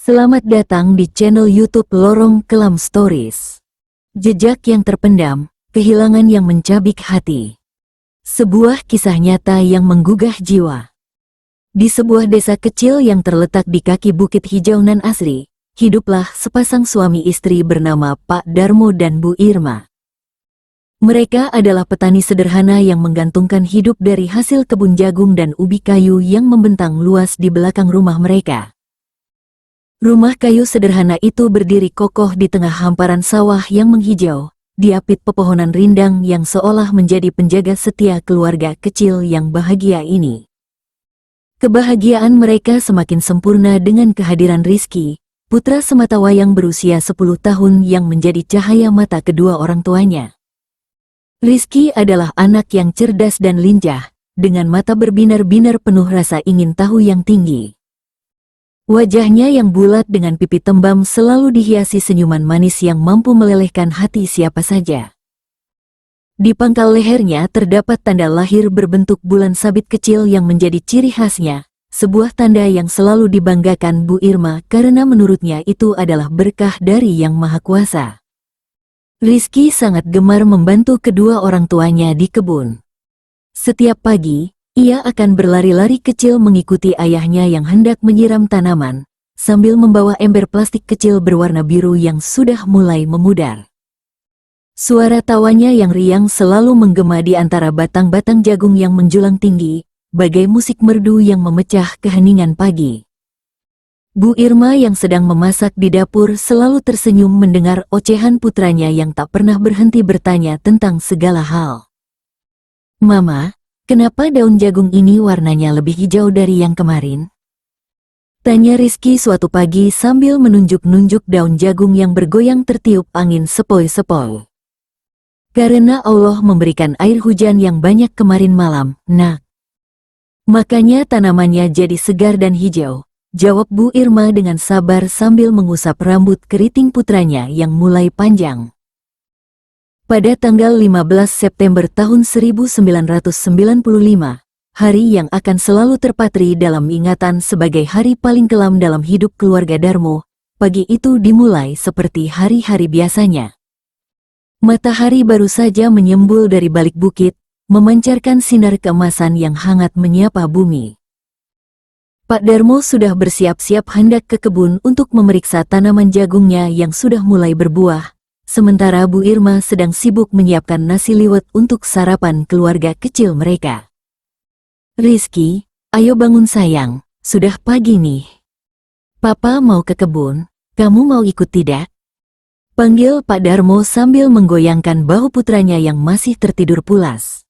Selamat datang di channel YouTube Lorong Kelam Stories. Jejak yang terpendam, kehilangan yang mencabik hati. Sebuah kisah nyata yang menggugah jiwa. Di sebuah desa kecil yang terletak di kaki Bukit Hijau nan asri, hiduplah sepasang suami istri bernama Pak Darmo dan Bu Irma. Mereka adalah petani sederhana yang menggantungkan hidup dari hasil kebun jagung dan ubi kayu yang membentang luas di belakang rumah mereka. Rumah kayu sederhana itu berdiri kokoh di tengah hamparan sawah yang menghijau, diapit pepohonan rindang yang seolah menjadi penjaga setia keluarga kecil yang bahagia ini. Kebahagiaan mereka semakin sempurna dengan kehadiran Rizky, putra sematawayang berusia 10 tahun yang menjadi cahaya mata kedua orang tuanya. Rizky adalah anak yang cerdas dan lincah, dengan mata berbinar-binar penuh rasa ingin tahu yang tinggi. Wajahnya yang bulat dengan pipi tembam selalu dihiasi senyuman manis yang mampu melelehkan hati siapa saja. Di pangkal lehernya terdapat tanda lahir berbentuk bulan sabit kecil yang menjadi ciri khasnya, sebuah tanda yang selalu dibanggakan Bu Irma karena menurutnya itu adalah berkah dari Yang Maha Kuasa. Rizky sangat gemar membantu kedua orang tuanya di kebun. Setiap pagi, ia akan berlari-lari kecil mengikuti ayahnya yang hendak menyiram tanaman, sambil membawa ember plastik kecil berwarna biru yang sudah mulai memudar. Suara tawanya yang riang selalu menggema di antara batang-batang jagung yang menjulang tinggi, bagai musik merdu yang memecah keheningan pagi. Bu Irma yang sedang memasak di dapur selalu tersenyum mendengar ocehan putranya yang tak pernah berhenti bertanya tentang segala hal. "Mama, kenapa daun jagung ini warnanya lebih hijau dari yang kemarin?" tanya Rizky suatu pagi sambil menunjuk-nunjuk daun jagung yang bergoyang tertiup angin sepoi-sepoi. "Karena Allah memberikan air hujan yang banyak kemarin malam, Nak. Makanya tanamannya jadi segar dan hijau," jawab Bu Irma dengan sabar sambil mengusap rambut keriting putranya yang mulai panjang. Pada tanggal 15 September tahun 1995, hari yang akan selalu terpatri dalam ingatan sebagai hari paling kelam dalam hidup keluarga Darmo, pagi itu dimulai seperti hari-hari biasanya. Matahari baru saja menyembul dari balik bukit, memancarkan sinar keemasan yang hangat menyapa bumi. Pak Darmo sudah bersiap-siap hendak ke kebun untuk memeriksa tanaman jagungnya yang sudah mulai berbuah, sementara Bu Irma sedang sibuk menyiapkan nasi liwet untuk sarapan keluarga kecil mereka. "Rizky, ayo bangun sayang, sudah pagi nih. Papa mau ke kebun, kamu mau ikut tidak?" panggil Pak Darmo sambil menggoyangkan bahu putranya yang masih tertidur pulas.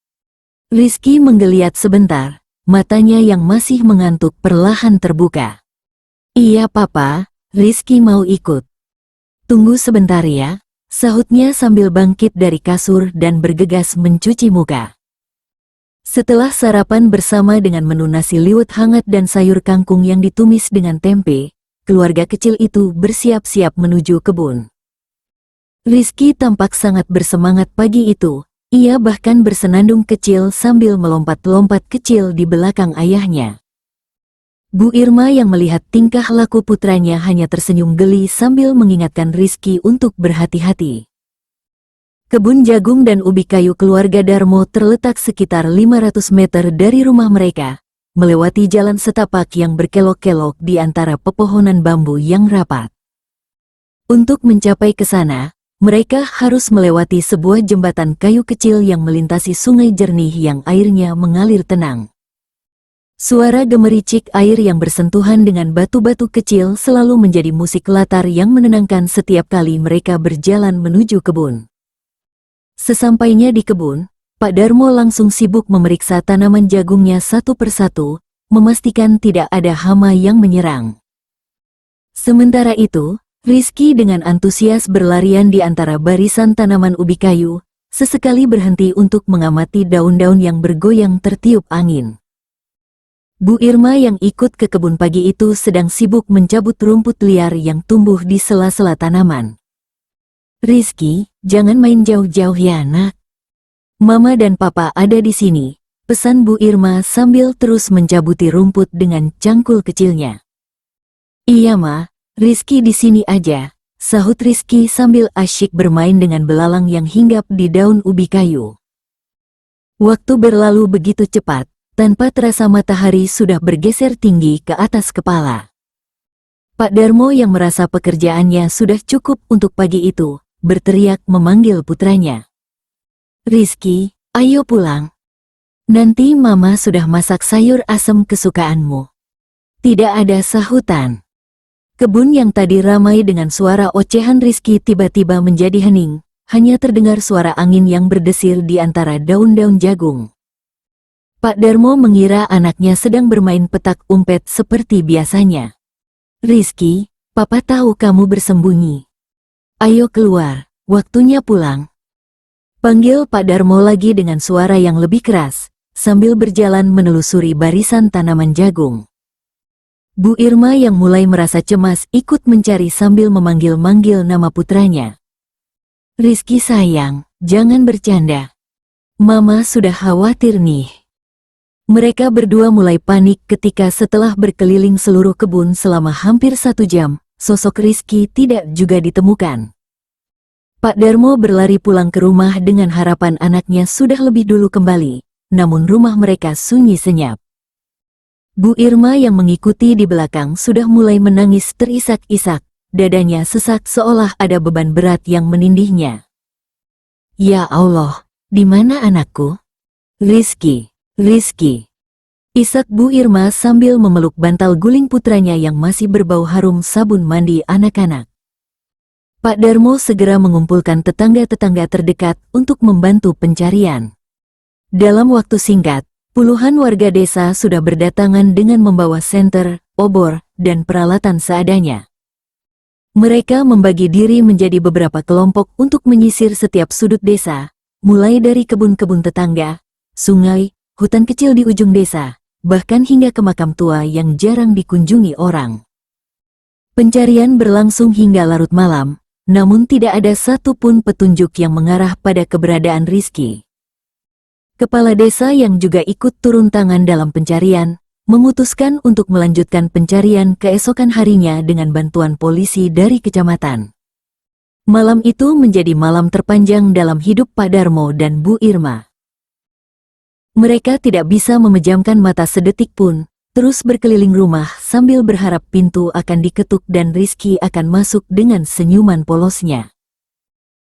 Rizky menggeliat sebentar. Matanya yang masih mengantuk perlahan terbuka. "Iya Papa, Rizky mau ikut." "Tunggu sebentar ya," sahutnya sambil bangkit dari kasur dan bergegas mencuci muka. Setelah sarapan bersama dengan menu nasi liwet hangat dan sayur kangkung yang ditumis dengan tempe, keluarga kecil itu bersiap-siap menuju kebun. Rizky tampak sangat bersemangat pagi itu. Ia bahkan bersenandung kecil sambil melompat-lompat kecil di belakang ayahnya. Bu Irma yang melihat tingkah laku putranya hanya tersenyum geli sambil mengingatkan Rizky untuk berhati-hati. Kebun jagung dan ubi kayu keluarga Darmo terletak sekitar 500 meter dari rumah mereka, melewati jalan setapak yang berkelok-kelok di antara pepohonan bambu yang rapat. Untuk mencapai ke sana, mereka harus melewati sebuah jembatan kayu kecil yang melintasi sungai jernih yang airnya mengalir tenang. Suara gemericik air yang bersentuhan dengan batu-batu kecil selalu menjadi musik latar yang menenangkan setiap kali mereka berjalan menuju kebun. Sesampainya di kebun, Pak Darmo langsung sibuk memeriksa tanaman jagungnya satu persatu, memastikan tidak ada hama yang menyerang. Sementara itu, Rizky dengan antusias berlarian di antara barisan tanaman ubi kayu, sesekali berhenti untuk mengamati daun-daun yang bergoyang tertiup angin. Bu Irma yang ikut ke kebun pagi itu sedang sibuk mencabut rumput liar yang tumbuh di sela-sela tanaman. "Rizky, jangan main jauh-jauh ya nak. Mama dan Papa ada di sini," pesan Bu Irma sambil terus mencabuti rumput dengan cangkul kecilnya. "Iya Ma," Rizky di sini aja, sahut Rizky sambil asyik bermain dengan belalang yang hinggap di daun ubi kayu. Waktu berlalu begitu cepat, tanpa terasa matahari sudah bergeser tinggi ke atas kepala. Pak Darmo yang merasa pekerjaannya sudah cukup untuk pagi itu, berteriak memanggil putranya. Rizky, ayo pulang. Nanti mama sudah masak sayur asem kesukaanmu. Tidak ada sahutan. Kebun yang tadi ramai dengan suara ocehan Rizky tiba-tiba menjadi hening, hanya terdengar suara angin yang berdesir di antara daun-daun jagung. Pak Darmo mengira anaknya sedang bermain petak umpet seperti biasanya. Rizky, papa tahu kamu bersembunyi. Ayo keluar, waktunya pulang. Panggil Pak Darmo lagi dengan suara yang lebih keras, sambil berjalan menelusuri barisan tanaman jagung. Bu Irma yang mulai merasa cemas ikut mencari sambil memanggil-manggil nama putranya. Rizky sayang, jangan bercanda. Mama sudah khawatir nih. Mereka berdua mulai panik ketika setelah berkeliling seluruh kebun selama hampir 1 jam, sosok Rizky tidak juga ditemukan. Pak Darmo berlari pulang ke rumah dengan harapan anaknya sudah lebih dulu kembali, namun rumah mereka sunyi senyap. Bu Irma yang mengikuti di belakang sudah mulai menangis terisak-isak, dadanya sesak seolah ada beban berat yang menindihnya. Ya Allah, di mana anakku? Rizky, Rizky. Isak Bu Irma sambil memeluk bantal guling putranya yang masih berbau harum sabun mandi anak-anak. Pak Darmo segera mengumpulkan tetangga-tetangga terdekat untuk membantu pencarian. Dalam waktu singkat, puluhan warga desa sudah berdatangan dengan membawa senter, obor, dan peralatan seadanya. Mereka membagi diri menjadi beberapa kelompok untuk menyisir setiap sudut desa, mulai dari kebun-kebun tetangga, sungai, hutan kecil di ujung desa, bahkan hingga ke makam tua yang jarang dikunjungi orang. Pencarian berlangsung hingga larut malam, namun tidak ada satupun petunjuk yang mengarah pada keberadaan Rizky. Kepala desa yang juga ikut turun tangan dalam pencarian, memutuskan untuk melanjutkan pencarian keesokan harinya dengan bantuan polisi dari kecamatan. Malam itu menjadi malam terpanjang dalam hidup Pak Darmo dan Bu Irma. Mereka tidak bisa memejamkan mata sedetik pun, terus berkeliling rumah sambil berharap pintu akan diketuk dan Rizky akan masuk dengan senyuman polosnya.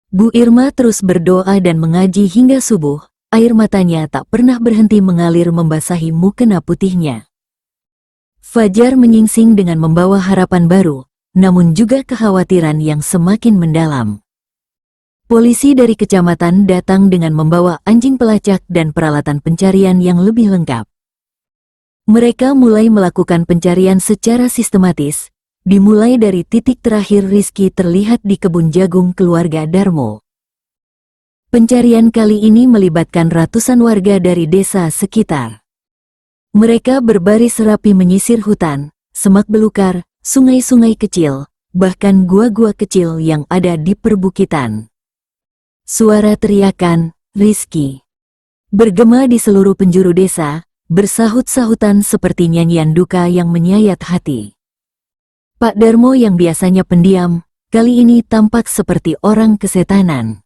Bu Irma terus berdoa dan mengaji hingga subuh. Air matanya tak pernah berhenti mengalir membasahi mukena putihnya. Fajar menyingsing dengan membawa harapan baru, namun juga kekhawatiran yang semakin mendalam. Polisi dari kecamatan datang dengan membawa anjing pelacak dan peralatan pencarian yang lebih lengkap. Mereka mulai melakukan pencarian secara sistematis, dimulai dari titik terakhir Rizky terlihat di kebun jagung keluarga Darmo. Pencarian kali ini melibatkan ratusan warga dari desa sekitar. Mereka berbaris rapi menyisir hutan, semak belukar, sungai-sungai kecil, bahkan gua-gua kecil yang ada di perbukitan. Suara teriakan, Rizky, bergema di seluruh penjuru desa, bersahut-sahutan seperti nyanyian duka yang menyayat hati. Pak Darmo yang biasanya pendiam, kali ini tampak seperti orang kesetanan.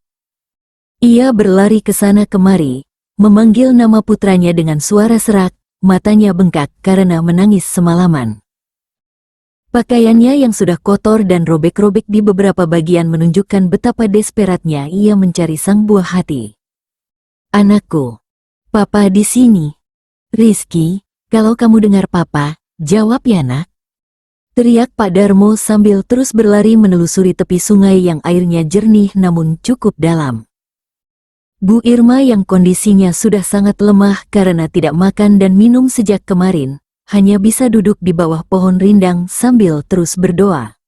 Ia berlari ke sana kemari, memanggil nama putranya dengan suara serak, matanya bengkak karena menangis semalaman. Pakaiannya yang sudah kotor dan robek-robek di beberapa bagian menunjukkan betapa desperatnya ia mencari sang buah hati. Anakku, papa di sini. Rizky, kalau kamu dengar papa, jawab ya nak. Teriak Pak Darmo sambil terus berlari menelusuri tepi sungai yang airnya jernih namun cukup dalam. Bu Irma yang kondisinya sudah sangat lemah karena tidak makan dan minum sejak kemarin, hanya bisa duduk di bawah pohon rindang sambil terus berdoa.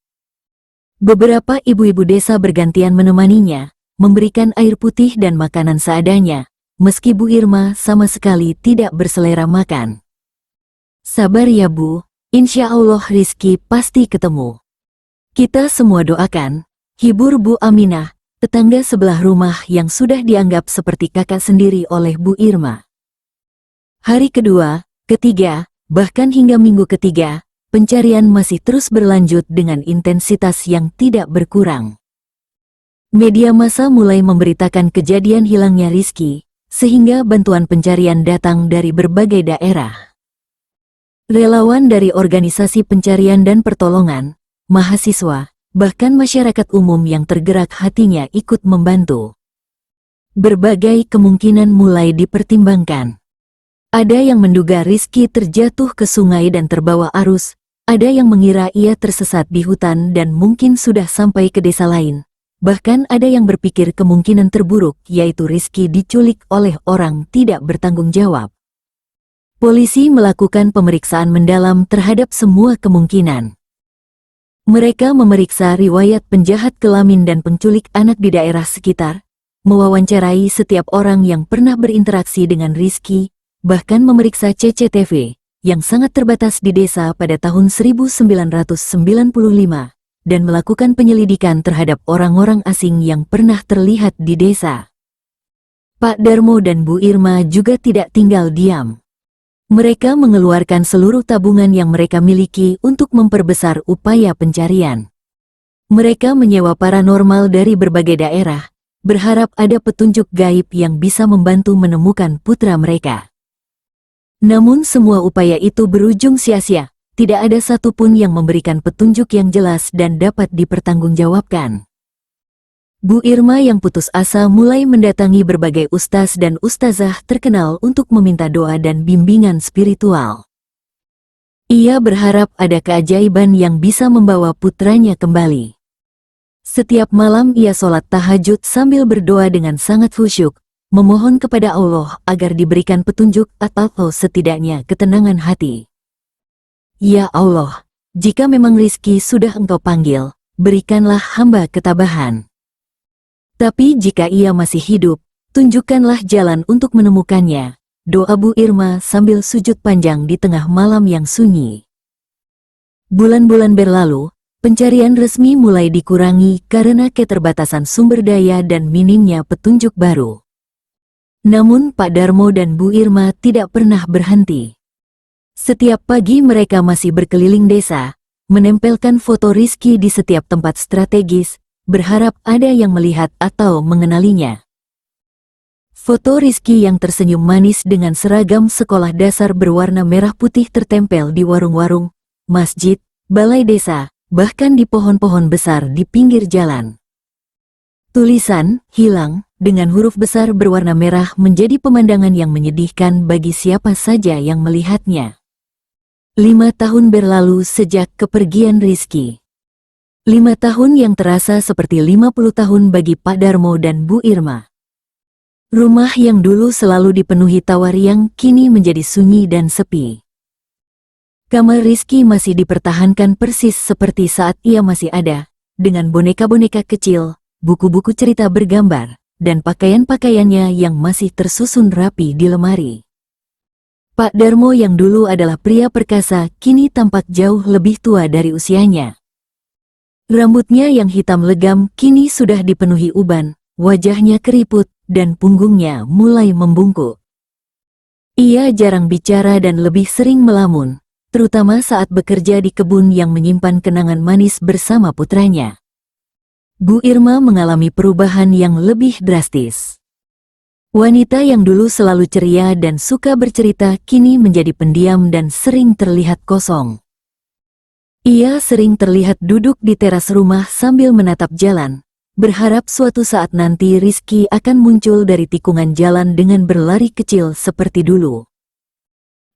Beberapa ibu-ibu desa bergantian menemaninya, memberikan air putih dan makanan seadanya, meski Bu Irma sama sekali tidak berselera makan. Sabar ya Bu, insya Allah Rizky pasti ketemu. Kita semua doakan, hibur Bu Aminah, tetangga sebelah rumah yang sudah dianggap seperti kakak sendiri oleh Bu Irma. Hari kedua, ketiga, bahkan hingga minggu ketiga, pencarian masih terus berlanjut dengan intensitas yang tidak berkurang. Media massa mulai memberitakan kejadian hilangnya Rizky, sehingga bantuan pencarian datang dari berbagai daerah. Relawan dari organisasi pencarian dan pertolongan, mahasiswa, bahkan masyarakat umum yang tergerak hatinya ikut membantu. Berbagai kemungkinan mulai dipertimbangkan. Ada yang menduga Rizky terjatuh ke sungai dan terbawa arus, ada yang mengira ia tersesat di hutan dan mungkin sudah sampai ke desa lain. Bahkan ada yang berpikir kemungkinan terburuk yaitu Rizky diculik oleh orang tidak bertanggung jawab. Polisi melakukan pemeriksaan mendalam terhadap semua kemungkinan. Mereka memeriksa riwayat penjahat kelamin dan penculik anak di daerah sekitar, mewawancarai setiap orang yang pernah berinteraksi dengan Rizky, bahkan memeriksa CCTV yang sangat terbatas di desa pada tahun 1995, dan melakukan penyelidikan terhadap orang-orang asing yang pernah terlihat di desa. Pak Darmo dan Bu Irma juga tidak tinggal diam. Mereka mengeluarkan seluruh tabungan yang mereka miliki untuk memperbesar upaya pencarian. Mereka menyewa paranormal dari berbagai daerah, berharap ada petunjuk gaib yang bisa membantu menemukan putra mereka. Namun semua upaya itu berujung sia-sia, tidak ada satupun yang memberikan petunjuk yang jelas dan dapat dipertanggungjawabkan. Bu Irma yang putus asa mulai mendatangi berbagai ustaz dan ustazah terkenal untuk meminta doa dan bimbingan spiritual. Ia berharap ada keajaiban yang bisa membawa putranya kembali. Setiap malam ia sholat tahajud sambil berdoa dengan sangat khusyuk, memohon kepada Allah agar diberikan petunjuk atau setidaknya ketenangan hati. Ya Allah, jika memang Rizky sudah Engkau panggil, berikanlah hamba ketabahan. Tapi jika ia masih hidup, tunjukkanlah jalan untuk menemukannya. Doa Bu Irma sambil sujud panjang di tengah malam yang sunyi. Bulan-bulan berlalu, pencarian resmi mulai dikurangi karena keterbatasan sumber daya dan minimnya petunjuk baru. Namun Pak Darmo dan Bu Irma tidak pernah berhenti. Setiap pagi mereka masih berkeliling desa, menempelkan foto Rizky di setiap tempat strategis, berharap ada yang melihat atau mengenalinya. Foto Rizky yang tersenyum manis dengan seragam sekolah dasar berwarna merah putih tertempel di warung-warung, masjid, balai desa, bahkan di pohon-pohon besar di pinggir jalan. Tulisan, hilang, dengan huruf besar berwarna merah menjadi pemandangan yang menyedihkan bagi siapa saja yang melihatnya. 5 tahun berlalu sejak kepergian Rizky. 5 tahun yang terasa seperti 50 tahun bagi Pak Darmo dan Bu Irma. Rumah yang dulu selalu dipenuhi tawa riang kini menjadi sunyi dan sepi. Kamar Rizky masih dipertahankan persis seperti saat ia masih ada, dengan boneka-boneka kecil, buku-buku cerita bergambar, dan pakaian-pakaiannya yang masih tersusun rapi di lemari. Pak Darmo yang dulu adalah pria perkasa kini tampak jauh lebih tua dari usianya. Rambutnya yang hitam legam kini sudah dipenuhi uban, wajahnya keriput, dan punggungnya mulai membungkuk. Ia jarang bicara dan lebih sering melamun, terutama saat bekerja di kebun yang menyimpan kenangan manis bersama putranya. Bu Irma mengalami perubahan yang lebih drastis. Wanita yang dulu selalu ceria dan suka bercerita kini menjadi pendiam dan sering terlihat kosong. Ia sering terlihat duduk di teras rumah sambil menatap jalan, berharap suatu saat nanti Rizky akan muncul dari tikungan jalan dengan berlari kecil seperti dulu.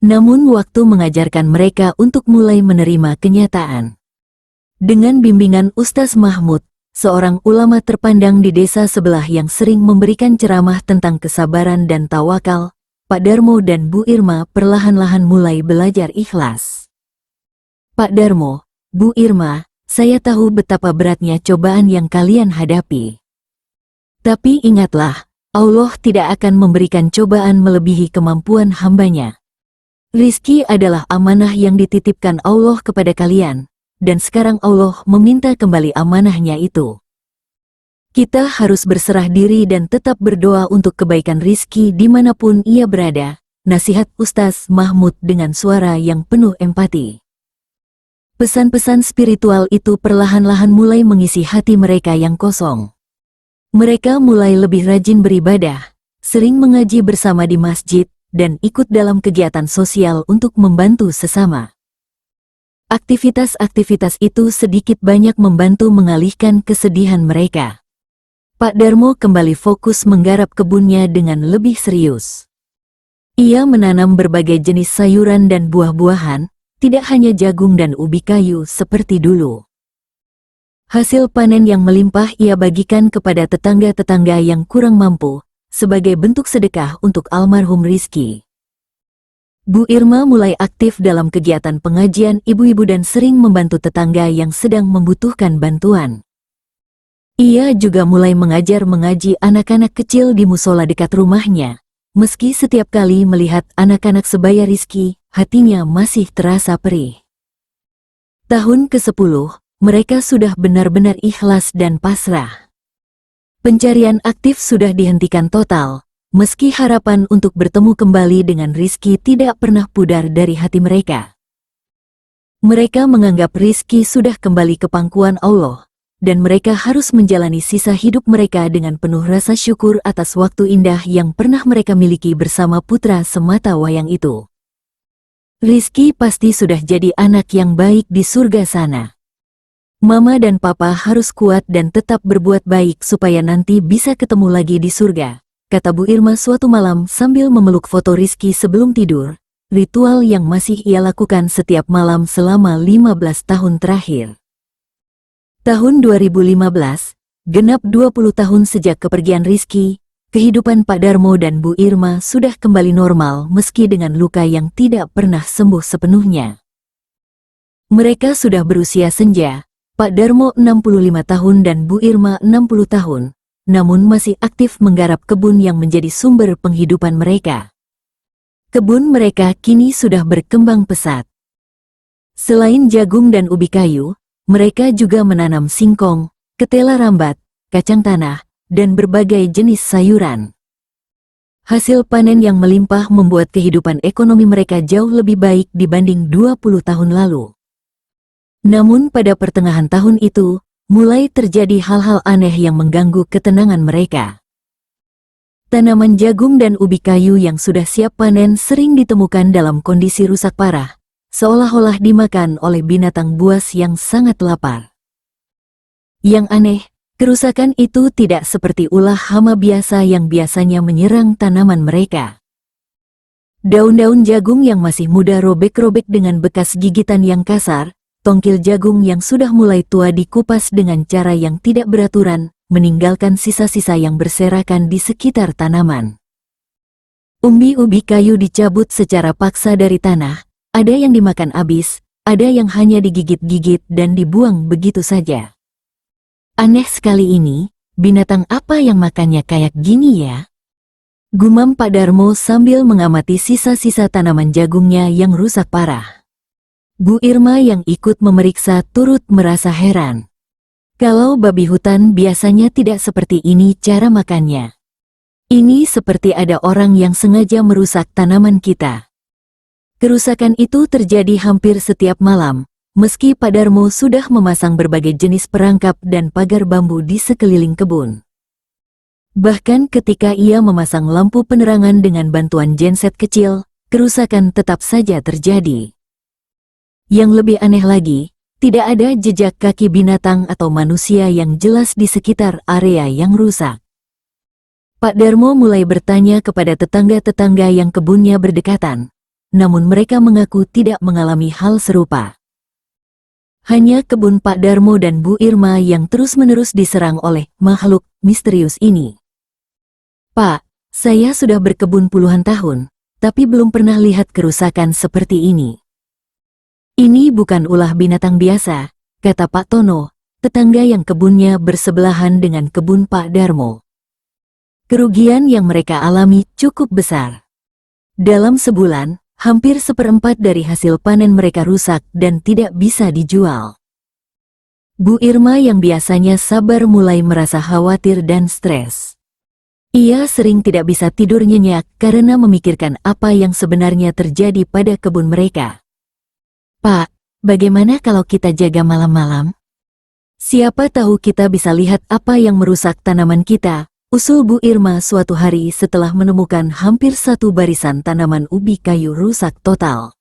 Namun waktu mengajarkan mereka untuk mulai menerima kenyataan. Dengan bimbingan Ustaz Mahmud, seorang ulama terpandang di desa sebelah yang sering memberikan ceramah tentang kesabaran dan tawakal, Pak Darmo dan Bu Irma perlahan-lahan mulai belajar ikhlas. Pak Darmo, Bu Irma, saya tahu betapa beratnya cobaan yang kalian hadapi. Tapi ingatlah, Allah tidak akan memberikan cobaan melebihi kemampuan hambanya. Rizky adalah amanah yang dititipkan Allah kepada kalian. Dan sekarang Allah meminta kembali amanahnya itu. Kita harus berserah diri dan tetap berdoa untuk kebaikan Rizky dimanapun ia berada, nasihat Ustaz Mahmud dengan suara yang penuh empati. Pesan-pesan spiritual itu perlahan-lahan mulai mengisi hati mereka yang kosong. Mereka mulai lebih rajin beribadah, sering mengaji bersama di masjid, dan ikut dalam kegiatan sosial untuk membantu sesama. Aktivitas-aktivitas itu sedikit banyak membantu mengalihkan kesedihan mereka. Pak Darmo kembali fokus menggarap kebunnya dengan lebih serius. Ia menanam berbagai jenis sayuran dan buah-buahan, tidak hanya jagung dan ubi kayu seperti dulu. Hasil panen yang melimpah ia bagikan kepada tetangga-tetangga yang kurang mampu, sebagai bentuk sedekah untuk almarhum Rizky. Bu Irma mulai aktif dalam kegiatan pengajian ibu-ibu dan sering membantu tetangga yang sedang membutuhkan bantuan. Ia juga mulai mengajar mengaji anak-anak kecil di musola dekat rumahnya. Meski setiap kali melihat anak-anak sebaya Rizky, hatinya masih terasa perih. Tahun ke-10, mereka sudah benar-benar ikhlas dan pasrah. Pencarian aktif sudah dihentikan total, meski harapan untuk bertemu kembali dengan Rizky tidak pernah pudar dari hati mereka. Mereka menganggap Rizky sudah kembali ke pangkuan Allah, dan mereka harus menjalani sisa hidup mereka dengan penuh rasa syukur atas waktu indah yang pernah mereka miliki bersama putra semata wayang itu. Rizky pasti sudah jadi anak yang baik di surga sana. Mama dan papa harus kuat dan tetap berbuat baik supaya nanti bisa ketemu lagi di surga, kata Bu Irma suatu malam sambil memeluk foto Rizky sebelum tidur, ritual yang masih ia lakukan setiap malam selama 15 tahun terakhir. Tahun 2015, genap 20 tahun sejak kepergian Rizky, kehidupan Pak Darmo dan Bu Irma sudah kembali normal meski dengan luka yang tidak pernah sembuh sepenuhnya. Mereka sudah berusia senja, Pak Darmo 65 tahun dan Bu Irma 60 tahun, namun masih aktif menggarap kebun yang menjadi sumber penghidupan mereka. Kebun mereka kini sudah berkembang pesat. Selain jagung dan ubi kayu, mereka juga menanam singkong, ketela rambat, kacang tanah, dan berbagai jenis sayuran. Hasil panen yang melimpah membuat kehidupan ekonomi mereka jauh lebih baik dibanding 20 tahun lalu. Namun pada pertengahan tahun itu, mulai terjadi hal-hal aneh yang mengganggu ketenangan mereka. Tanaman jagung dan ubi kayu yang sudah siap panen sering ditemukan dalam kondisi rusak parah, seolah-olah dimakan oleh binatang buas yang sangat lapar. Yang aneh, kerusakan itu tidak seperti ulah hama biasa yang biasanya menyerang tanaman mereka. Daun-daun jagung yang masih muda robek-robek dengan bekas gigitan yang kasar, tongkil jagung yang sudah mulai tua dikupas dengan cara yang tidak beraturan, meninggalkan sisa-sisa yang berserakan di sekitar tanaman. Umbi-ubi kayu dicabut secara paksa dari tanah, ada yang dimakan habis, ada yang hanya digigit-gigit dan dibuang begitu saja. Aneh sekali ini, binatang apa yang makannya kayak gini ya? Gumam Pak Darmo sambil mengamati sisa-sisa tanaman jagungnya yang rusak parah. Bu Irma yang ikut memeriksa turut merasa heran. Kalau babi hutan biasanya tidak seperti ini cara makannya. Ini seperti ada orang yang sengaja merusak tanaman kita. Kerusakan itu terjadi hampir setiap malam, meski Pak Darmo sudah memasang berbagai jenis perangkap dan pagar bambu di sekeliling kebun. Bahkan ketika ia memasang lampu penerangan dengan bantuan genset kecil, kerusakan tetap saja terjadi. Yang lebih aneh lagi, tidak ada jejak kaki binatang atau manusia yang jelas di sekitar area yang rusak. Pak Darmo mulai bertanya kepada tetangga-tetangga yang kebunnya berdekatan. Namun mereka mengaku tidak mengalami hal serupa. Hanya kebun Pak Darmo dan Bu Irma yang terus-menerus diserang oleh makhluk misterius ini. Pak, saya sudah berkebun puluhan tahun, tapi belum pernah lihat kerusakan seperti ini. Ini bukan ulah binatang biasa, kata Pak Tono, tetangga yang kebunnya bersebelahan dengan kebun Pak Darmo. Kerugian yang mereka alami cukup besar. Dalam sebulan, hampir seperempat dari hasil panen mereka rusak dan tidak bisa dijual. Bu Irma yang biasanya sabar mulai merasa khawatir dan stres. Ia sering tidak bisa tidur nyenyak karena memikirkan apa yang sebenarnya terjadi pada kebun mereka. Pak, bagaimana kalau kita jaga malam-malam? Siapa tahu kita bisa lihat apa yang merusak tanaman kita, usul Bu Irma suatu hari setelah menemukan hampir satu barisan tanaman ubi kayu rusak total.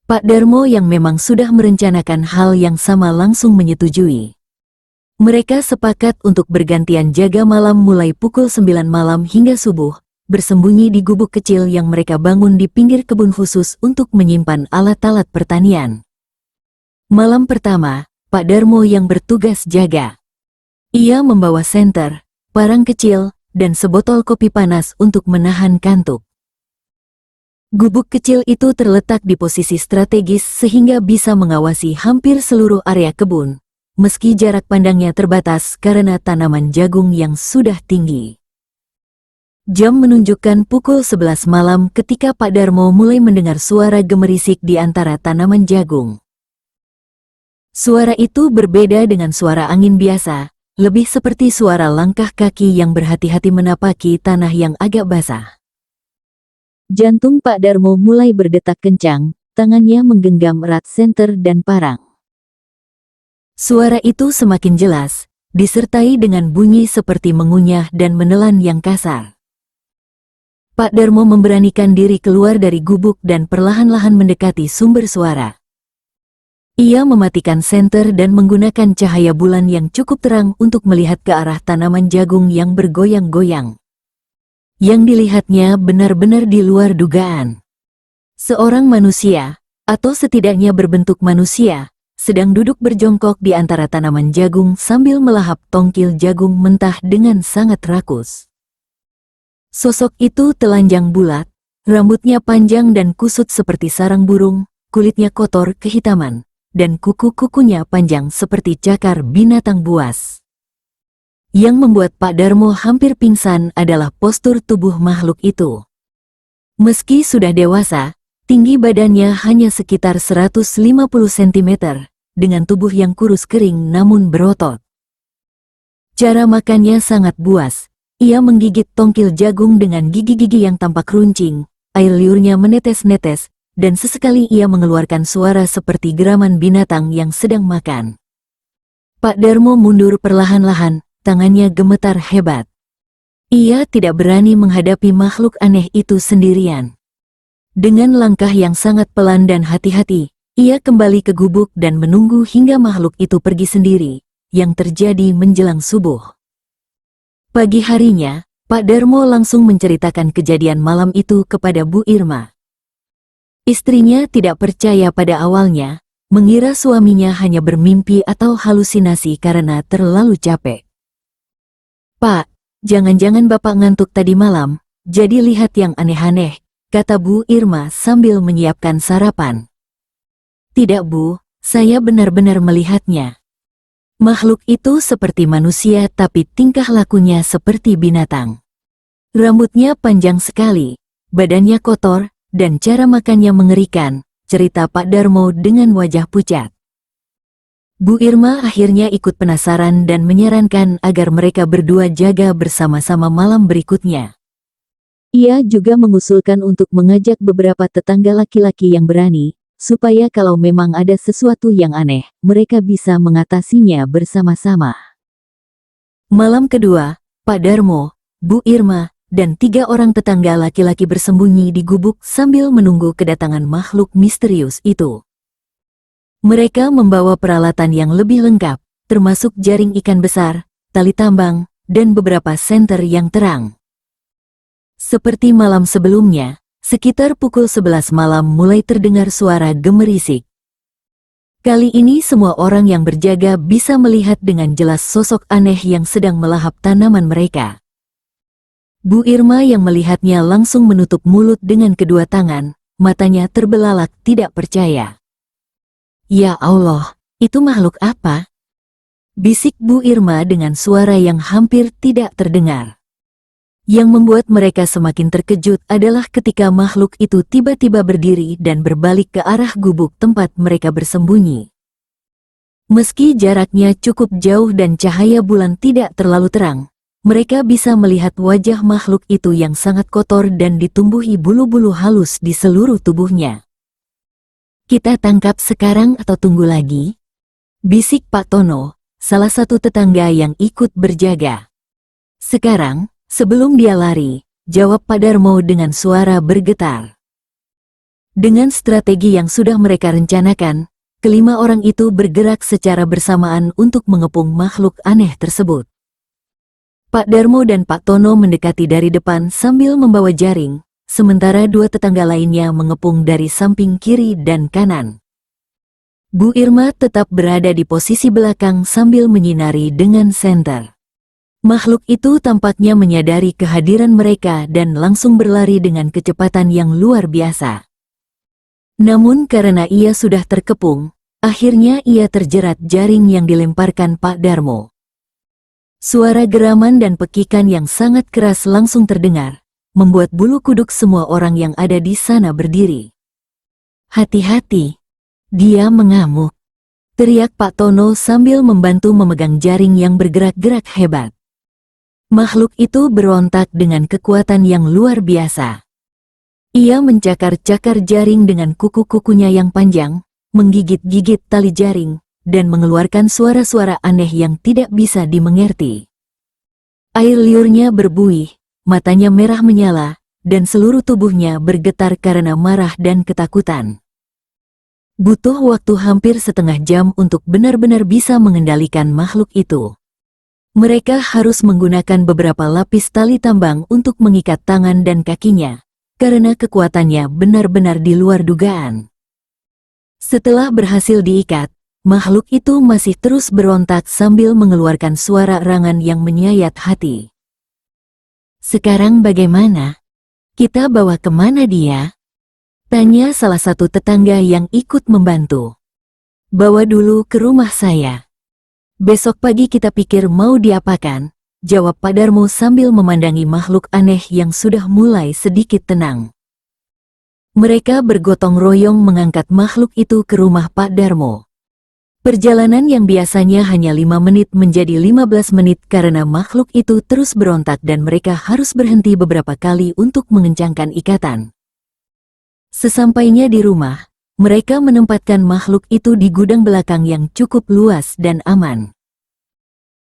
Pak Darmo yang memang sudah merencanakan hal yang sama langsung menyetujui. Mereka sepakat untuk bergantian jaga malam mulai pukul 9 malam hingga subuh, bersembunyi di gubuk kecil yang mereka bangun di pinggir kebun khusus untuk menyimpan alat-alat pertanian. Malam pertama, Pak Darmo yang bertugas jaga. Ia membawa senter, parang kecil, dan sebotol kopi panas untuk menahan kantuk. Gubuk kecil itu terletak di posisi strategis sehingga bisa mengawasi hampir seluruh area kebun, meski jarak pandangnya terbatas karena tanaman jagung yang sudah tinggi. Jam menunjukkan pukul 11 malam ketika Pak Darmo mulai mendengar suara gemerisik di antara tanaman jagung. Suara itu berbeda dengan suara angin biasa, lebih seperti suara langkah kaki yang berhati-hati menapaki tanah yang agak basah. Jantung Pak Darmo mulai berdetak kencang, tangannya menggenggam erat senter dan parang. Suara itu semakin jelas, disertai dengan bunyi seperti mengunyah dan menelan yang kasar. Pak Darmo memberanikan diri keluar dari gubuk dan perlahan-lahan mendekati sumber suara. Ia mematikan senter dan menggunakan cahaya bulan yang cukup terang untuk melihat ke arah tanaman jagung yang bergoyang-goyang. Yang dilihatnya benar-benar di luar dugaan. Seorang manusia, atau setidaknya berbentuk manusia, sedang duduk berjongkok di antara tanaman jagung sambil melahap tongkil jagung mentah dengan sangat rakus. Sosok itu telanjang bulat, rambutnya panjang dan kusut seperti sarang burung, kulitnya kotor kehitaman, dan kuku-kukunya panjang seperti cakar binatang buas. Yang membuat Pak Darmo hampir pingsan adalah postur tubuh makhluk itu. Meski sudah dewasa, tinggi badannya hanya sekitar 150 cm, dengan tubuh yang kurus kering namun berotot. Cara makannya sangat buas, ia menggigit tongkil jagung dengan gigi-gigi yang tampak runcing, air liurnya menetes-netes, dan sesekali ia mengeluarkan suara seperti geraman binatang yang sedang makan. Pak Darmo mundur perlahan-lahan, tangannya gemetar hebat. Ia tidak berani menghadapi makhluk aneh itu sendirian. Dengan langkah yang sangat pelan dan hati-hati, ia kembali ke gubuk dan menunggu hingga makhluk itu pergi sendiri, yang terjadi menjelang subuh. Pagi harinya, Pak Darmo langsung menceritakan kejadian malam itu kepada Bu Irma. Istrinya tidak percaya pada awalnya, mengira suaminya hanya bermimpi atau halusinasi karena terlalu capek. "Pak, jangan-jangan Bapak ngantuk tadi malam, jadi lihat yang aneh-aneh," kata Bu Irma sambil menyiapkan sarapan. "Tidak Bu, saya benar-benar melihatnya. Makhluk itu seperti manusia tapi tingkah lakunya seperti binatang. Rambutnya panjang sekali, badannya kotor, dan cara makannya mengerikan," cerita Pak Darmo dengan wajah pucat. Bu Irma akhirnya ikut penasaran dan menyarankan agar mereka berdua jaga bersama-sama malam berikutnya. Ia juga mengusulkan untuk mengajak beberapa tetangga laki-laki yang berani, supaya kalau memang ada sesuatu yang aneh, mereka bisa mengatasinya bersama-sama. Malam kedua, Pak Darmo, Bu Irma, dan 3 orang tetangga laki-laki bersembunyi di gubuk sambil menunggu kedatangan makhluk misterius itu. Mereka membawa peralatan yang lebih lengkap, termasuk jaring ikan besar, tali tambang, dan beberapa senter yang terang. Seperti malam sebelumnya, sekitar pukul 11 malam mulai terdengar suara gemerisik. Kali ini semua orang yang berjaga bisa melihat dengan jelas sosok aneh yang sedang melahap tanaman mereka. Bu Irma yang melihatnya langsung menutup mulut dengan kedua tangan, matanya terbelalak tidak percaya. "Ya Allah, itu makhluk apa?" bisik Bu Irma dengan suara yang hampir tidak terdengar. Yang membuat mereka semakin terkejut adalah ketika makhluk itu tiba-tiba berdiri dan berbalik ke arah gubuk tempat mereka bersembunyi. Meski jaraknya cukup jauh dan cahaya bulan tidak terlalu terang, mereka bisa melihat wajah makhluk itu yang sangat kotor dan ditumbuhi bulu-bulu halus di seluruh tubuhnya. Kita tangkap sekarang atau tunggu lagi? Bisik Pak Tono, salah satu tetangga yang ikut berjaga. Sekarang, sebelum dia lari, jawab Pak Darmo dengan suara bergetar. Dengan strategi yang sudah mereka rencanakan, kelima orang itu bergerak secara bersamaan untuk mengepung makhluk aneh tersebut. Pak Darmo dan Pak Tono mendekati dari depan sambil membawa jaring, sementara dua tetangga lainnya mengepung dari samping kiri dan kanan. Bu Irma tetap berada di posisi belakang sambil menyinari dengan senter. Makhluk itu tampaknya menyadari kehadiran mereka dan langsung berlari dengan kecepatan yang luar biasa. Namun karena ia sudah terkepung, akhirnya ia terjerat jaring yang dilemparkan Pak Darmo. Suara geraman dan pekikan yang sangat keras langsung terdengar, membuat bulu kuduk semua orang yang ada di sana berdiri. Hati-hati, dia mengamuk, teriak Pak Tono sambil membantu memegang jaring yang bergerak-gerak hebat. Makhluk itu berontak dengan kekuatan yang luar biasa. Ia mencakar-cakar jaring dengan kuku-kukunya yang panjang, menggigit-gigit tali jaring, dan mengeluarkan suara-suara aneh yang tidak bisa dimengerti. Air liurnya berbuih, matanya merah menyala, dan seluruh tubuhnya bergetar karena marah dan ketakutan. Butuh waktu hampir setengah jam untuk benar-benar bisa mengendalikan makhluk itu. Mereka harus menggunakan beberapa lapis tali tambang untuk mengikat tangan dan kakinya, karena kekuatannya benar-benar di luar dugaan. Setelah berhasil diikat, makhluk itu masih terus berontak sambil mengeluarkan suara erangan yang menyayat hati. Sekarang bagaimana? Kita bawa kemana dia? Tanya salah satu tetangga yang ikut membantu. Bawa dulu ke rumah saya. Besok pagi kita pikir mau diapakan, jawab Pak Darmo sambil memandangi makhluk aneh yang sudah mulai sedikit tenang. Mereka bergotong royong mengangkat makhluk itu ke rumah Pak Darmo. Perjalanan yang biasanya hanya 5 menit menjadi 15 menit karena makhluk itu terus berontak dan mereka harus berhenti beberapa kali untuk mengencangkan ikatan. Sesampainya di rumah, mereka menempatkan makhluk itu di gudang belakang yang cukup luas dan aman.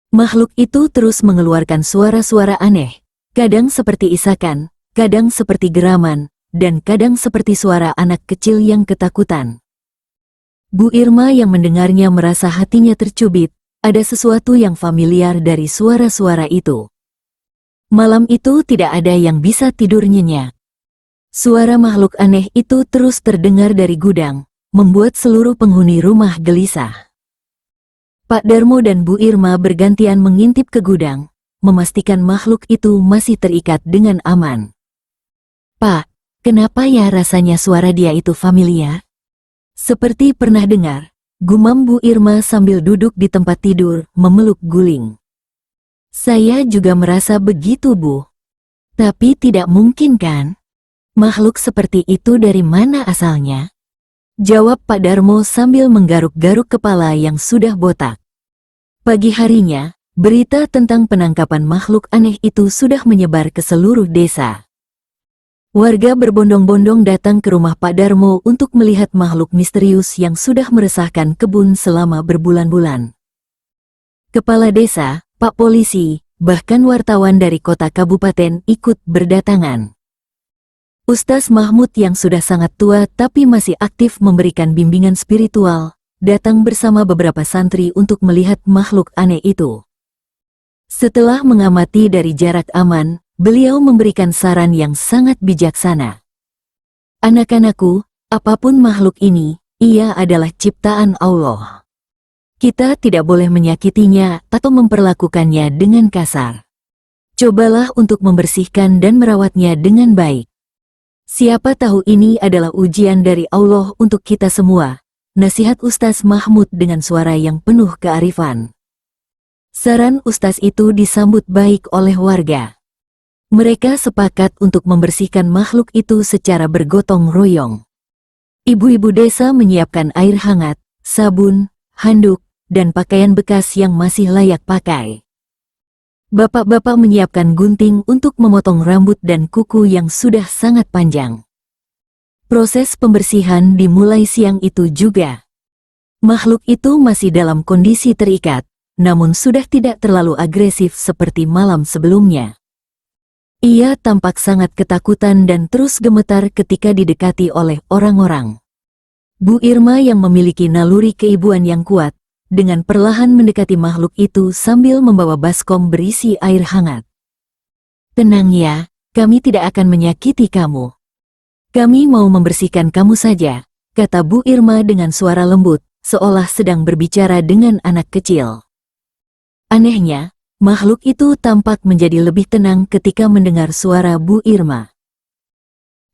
Makhluk itu terus mengeluarkan suara-suara aneh, kadang seperti isakan, kadang seperti geraman, dan kadang seperti suara anak kecil yang ketakutan. Bu Irma yang mendengarnya merasa hatinya tercubit, ada sesuatu yang familiar dari suara-suara itu. Malam itu tidak ada yang bisa tidur nyenyak. Suara makhluk aneh itu terus terdengar dari gudang, membuat seluruh penghuni rumah gelisah. Pak Darmo dan Bu Irma bergantian mengintip ke gudang, memastikan makhluk itu masih terikat dengan aman. Pak, kenapa ya rasanya suara dia itu familiar? Seperti pernah dengar, gumam Bu Irma sambil duduk di tempat tidur, memeluk guling. Saya juga merasa begitu, Bu. Tapi tidak mungkin kan? Makhluk seperti itu dari mana asalnya? Jawab Pak Darmo sambil menggaruk-garuk kepala yang sudah botak. Pagi harinya, berita tentang penangkapan makhluk aneh itu sudah menyebar ke seluruh desa. Warga berbondong-bondong datang ke rumah Pak Darmo untuk melihat makhluk misterius yang sudah meresahkan kebun selama berbulan-bulan. Kepala desa, Pak Polisi, bahkan wartawan dari kota kabupaten ikut berdatangan. Ustaz Mahmud yang sudah sangat tua tapi masih aktif memberikan bimbingan spiritual, datang bersama beberapa santri untuk melihat makhluk aneh itu. Setelah mengamati dari jarak aman, beliau memberikan saran yang sangat bijaksana. Anak-anakku, apapun makhluk ini, ia adalah ciptaan Allah. Kita tidak boleh menyakitinya atau memperlakukannya dengan kasar. Cobalah untuk membersihkan dan merawatnya dengan baik. Siapa tahu ini adalah ujian dari Allah untuk kita semua, nasihat Ustaz Mahmud dengan suara yang penuh kearifan. Saran Ustaz itu disambut baik oleh warga. Mereka sepakat untuk membersihkan makhluk itu secara bergotong royong. Ibu-ibu desa menyiapkan air hangat, sabun, handuk, dan pakaian bekas yang masih layak pakai. Bapak-bapak menyiapkan gunting untuk memotong rambut dan kuku yang sudah sangat panjang. Proses pembersihan dimulai siang itu juga. Makhluk itu masih dalam kondisi terikat, namun sudah tidak terlalu agresif seperti malam sebelumnya. Ia tampak sangat ketakutan dan terus gemetar ketika didekati oleh orang-orang. Bu Irma yang memiliki naluri keibuan yang kuat, dengan perlahan mendekati makhluk itu sambil membawa baskom berisi air hangat. "Tenang ya, kami tidak akan menyakiti kamu. Kami mau membersihkan kamu saja," kata Bu Irma dengan suara lembut, seolah sedang berbicara dengan anak kecil. Anehnya, makhluk itu tampak menjadi lebih tenang ketika mendengar suara Bu Irma.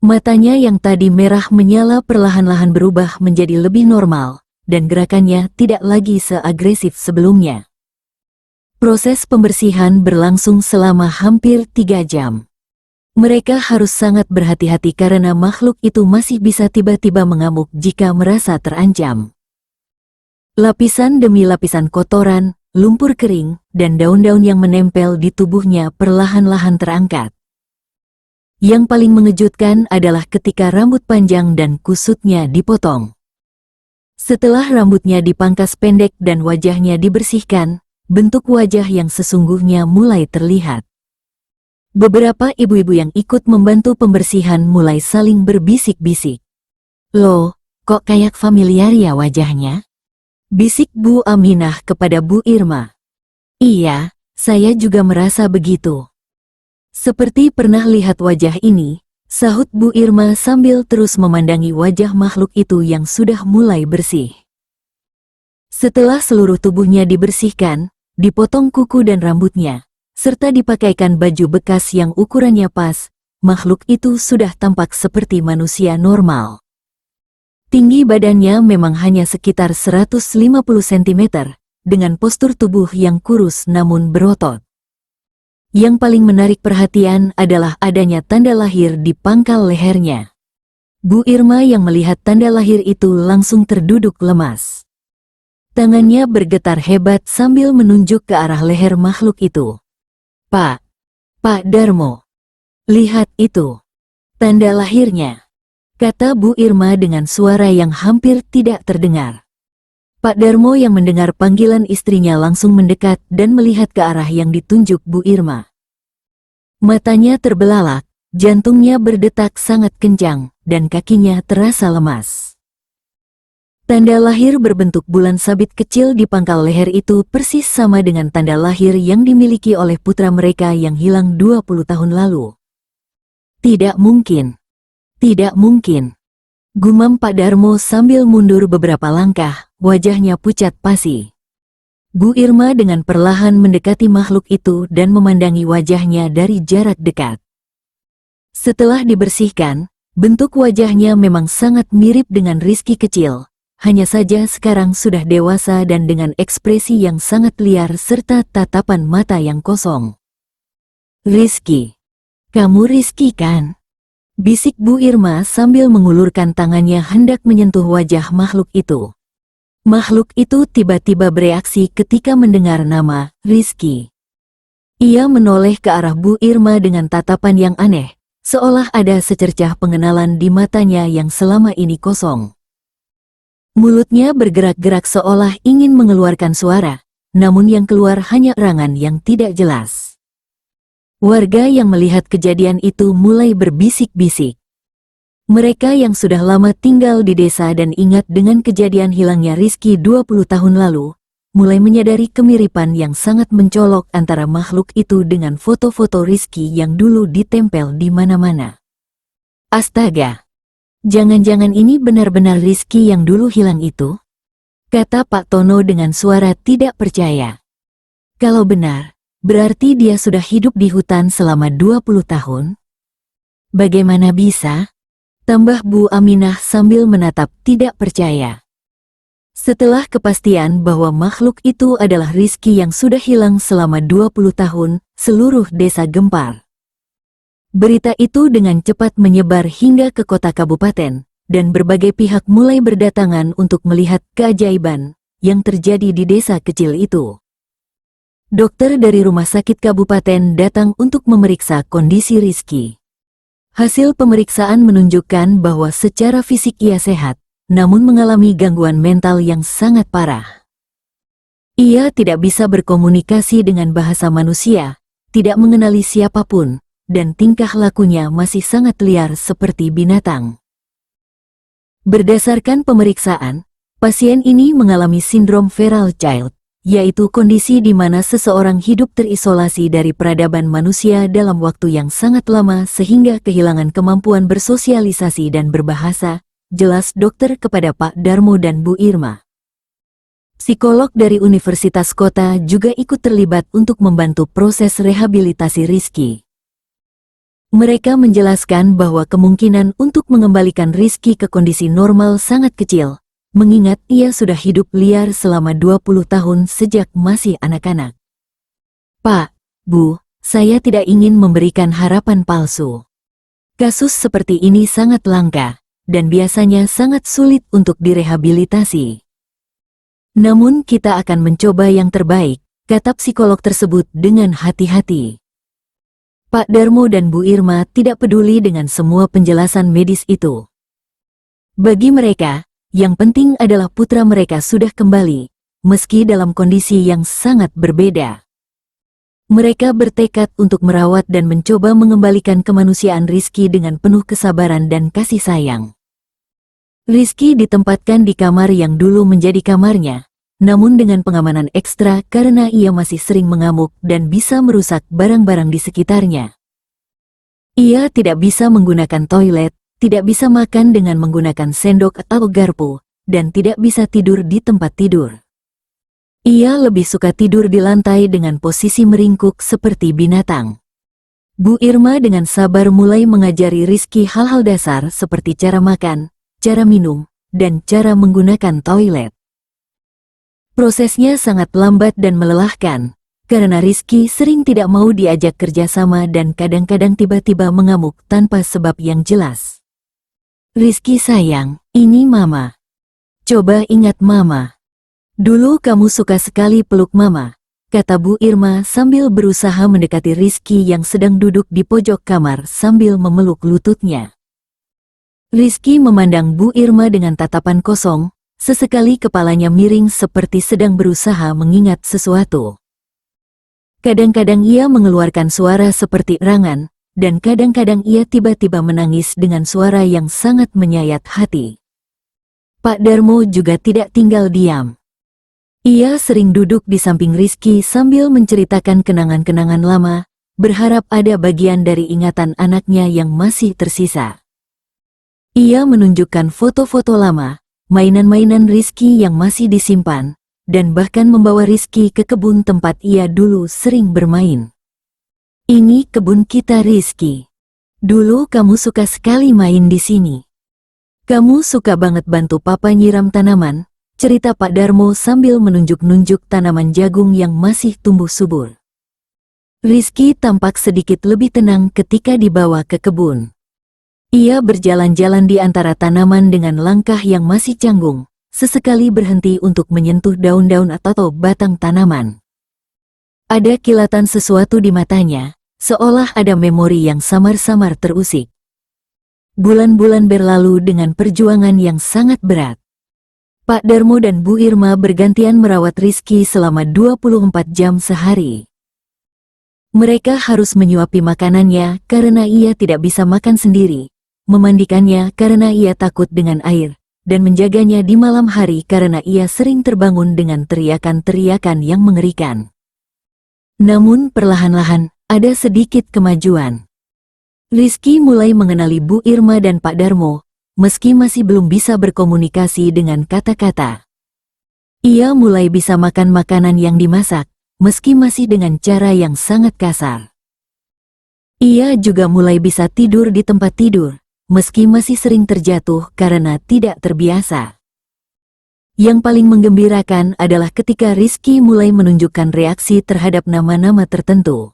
Matanya yang tadi merah menyala perlahan-lahan berubah menjadi lebih normal, dan gerakannya tidak lagi seagresif sebelumnya. Proses pembersihan berlangsung selama hampir 3 jam. Mereka harus sangat berhati-hati karena makhluk itu masih bisa tiba-tiba mengamuk jika merasa terancam. Lapisan demi lapisan kotoran, lumpur kering, dan daun-daun yang menempel di tubuhnya perlahan-lahan terangkat. Yang paling mengejutkan adalah ketika rambut panjang dan kusutnya dipotong. Setelah rambutnya dipangkas pendek dan wajahnya dibersihkan, bentuk wajah yang sesungguhnya mulai terlihat. Beberapa ibu-ibu yang ikut membantu pembersihan mulai saling berbisik-bisik. "Loh, kok kayak familiar ya wajahnya?" bisik Bu Aminah kepada Bu Irma. "Iya, saya juga merasa begitu. Seperti pernah lihat wajah ini," sahut Bu Irma sambil terus memandangi wajah makhluk itu yang sudah mulai bersih. Setelah seluruh tubuhnya dibersihkan, dipotong kuku dan rambutnya, serta dipakaikan baju bekas yang ukurannya pas, makhluk itu sudah tampak seperti manusia normal. Tinggi badannya memang hanya sekitar 150 cm, dengan postur tubuh yang kurus namun berotot. Yang paling menarik perhatian adalah adanya tanda lahir di pangkal lehernya. Bu Irma yang melihat tanda lahir itu langsung terduduk lemas. Tangannya bergetar hebat sambil menunjuk ke arah leher makhluk itu. Pak Darmo, lihat itu. Tanda lahirnya," kata Bu Irma dengan suara yang hampir tidak terdengar. Pak Darmo yang mendengar panggilan istrinya langsung mendekat dan melihat ke arah yang ditunjuk Bu Irma. Matanya terbelalak, jantungnya berdetak sangat kencang, dan kakinya terasa lemas. Tanda lahir berbentuk bulan sabit kecil di pangkal leher itu persis sama dengan tanda lahir yang dimiliki oleh putra mereka yang hilang 20 tahun lalu. "Tidak mungkin. Tidak mungkin," gumam Pak Darmo sambil mundur beberapa langkah, wajahnya pucat pasi. Bu Irma dengan perlahan mendekati makhluk itu dan memandangi wajahnya dari jarak dekat. Setelah dibersihkan, bentuk wajahnya memang sangat mirip dengan Rizky kecil. Hanya saja sekarang sudah dewasa dan dengan ekspresi yang sangat liar serta tatapan mata yang kosong. "Rizky, kamu Rizky kan?" bisik Bu Irma sambil mengulurkan tangannya hendak menyentuh wajah makhluk itu. Makhluk itu tiba-tiba bereaksi ketika mendengar nama Rizky. Ia menoleh ke arah Bu Irma dengan tatapan yang aneh, seolah ada secercah pengenalan di matanya yang selama ini kosong. Mulutnya bergerak-gerak seolah ingin mengeluarkan suara, namun yang keluar hanya erangan yang tidak jelas. Warga yang melihat kejadian itu mulai berbisik-bisik. Mereka yang sudah lama tinggal di desa dan ingat dengan kejadian hilangnya Rizky 20 tahun lalu, mulai menyadari kemiripan yang sangat mencolok antara makhluk itu dengan foto-foto Rizky yang dulu ditempel di mana-mana. "Astaga! Jangan-jangan ini benar-benar Rizky yang dulu hilang itu?" kata Pak Tono dengan suara tidak percaya. "Kalau benar, berarti dia sudah hidup di hutan selama 20 tahun? Bagaimana bisa?" tambah Bu Aminah sambil menatap tidak percaya. Setelah kepastian bahwa makhluk itu adalah Rizky yang sudah hilang selama 20 tahun, seluruh desa gempar. Berita itu dengan cepat menyebar hingga ke kota kabupaten, dan berbagai pihak mulai berdatangan untuk melihat keajaiban yang terjadi di desa kecil itu. Dokter dari rumah sakit kabupaten datang untuk memeriksa kondisi Rizky. Hasil pemeriksaan menunjukkan bahwa secara fisik ia sehat, namun mengalami gangguan mental yang sangat parah. Ia tidak bisa berkomunikasi dengan bahasa manusia, tidak mengenali siapapun, dan tingkah lakunya masih sangat liar seperti binatang. Berdasarkan pemeriksaan, pasien ini mengalami sindrom feral child, yaitu kondisi di mana seseorang hidup terisolasi dari peradaban manusia dalam waktu yang sangat lama sehingga kehilangan kemampuan bersosialisasi dan berbahasa, jelas dokter kepada Pak Darmo dan Bu Irma. Psikolog dari Universitas Kota juga ikut terlibat untuk membantu proses rehabilitasi Rizky. Mereka menjelaskan bahwa kemungkinan untuk mengembalikan Rizky ke kondisi normal sangat kecil, mengingat ia sudah hidup liar selama 20 tahun sejak masih anak-anak. Pak, Bu, saya tidak ingin memberikan harapan palsu. Kasus seperti ini sangat langka, dan biasanya sangat sulit untuk direhabilitasi. Namun kita akan mencoba yang terbaik, kata psikolog tersebut dengan hati-hati. Pak Darmo dan Bu Irma tidak peduli dengan semua penjelasan medis itu. Bagi mereka, yang penting adalah putra mereka sudah kembali, meski dalam kondisi yang sangat berbeda. Mereka bertekad untuk merawat dan mencoba mengembalikan kemanusiaan Rizky dengan penuh kesabaran dan kasih sayang. Rizky ditempatkan di kamar yang dulu menjadi kamarnya, namun dengan pengamanan ekstra karena ia masih sering mengamuk dan bisa merusak barang-barang di sekitarnya. Ia tidak bisa menggunakan toilet, tidak bisa makan dengan menggunakan sendok atau garpu, dan tidak bisa tidur di tempat tidur. Ia lebih suka tidur di lantai dengan posisi meringkuk seperti binatang. Bu Irma dengan sabar mulai mengajari Rizky hal-hal dasar seperti cara makan, cara minum, dan cara menggunakan toilet. Prosesnya sangat lambat dan melelahkan, karena Rizky sering tidak mau diajak kerjasama dan kadang-kadang tiba-tiba mengamuk tanpa sebab yang jelas. Rizky sayang, ini Mama. Coba ingat Mama. Dulu kamu suka sekali peluk Mama, kata Bu Irma sambil berusaha mendekati Rizky yang sedang duduk di pojok kamar sambil memeluk lututnya. Rizky memandang Bu Irma dengan tatapan kosong, sesekali kepalanya miring seperti sedang berusaha mengingat sesuatu. Kadang-kadang ia mengeluarkan suara seperti erangan, dan kadang-kadang ia tiba-tiba menangis dengan suara yang sangat menyayat hati. Pak Darmo juga tidak tinggal diam. Ia sering duduk di samping Rizky sambil menceritakan kenangan-kenangan lama, berharap ada bagian dari ingatan anaknya yang masih tersisa. Ia menunjukkan foto-foto lama, mainan-mainan Rizky yang masih disimpan, dan bahkan membawa Rizky ke kebun tempat ia dulu sering bermain. Ini kebun kita Rizky. Dulu kamu suka sekali main di sini. Kamu suka banget bantu Papa nyiram tanaman, cerita Pak Darmo sambil menunjuk-nunjuk tanaman jagung yang masih tumbuh subur. Rizky tampak sedikit lebih tenang ketika dibawa ke kebun. Ia berjalan-jalan di antara tanaman dengan langkah yang masih canggung, sesekali berhenti untuk menyentuh daun-daun atau batang tanaman. Ada kilatan sesuatu di matanya, seolah ada memori yang samar-samar terusik. Bulan-bulan berlalu dengan perjuangan yang sangat berat. Pak Darmo dan Bu Irma bergantian merawat Rizky selama 24 jam sehari. Mereka harus menyuapi makanannya karena ia tidak bisa makan sendiri, memandikannya karena ia takut dengan air, dan menjaganya di malam hari karena ia sering terbangun dengan teriakan-teriakan yang mengerikan. Namun perlahan-lahan, ada sedikit kemajuan. Rizky mulai mengenali Bu Irma dan Pak Darmo, meski masih belum bisa berkomunikasi dengan kata-kata. Ia mulai bisa makan makanan yang dimasak, meski masih dengan cara yang sangat kasar. Ia juga mulai bisa tidur di tempat tidur, meski masih sering terjatuh karena tidak terbiasa. Yang paling menggembirakan adalah ketika Rizky mulai menunjukkan reaksi terhadap nama-nama tertentu.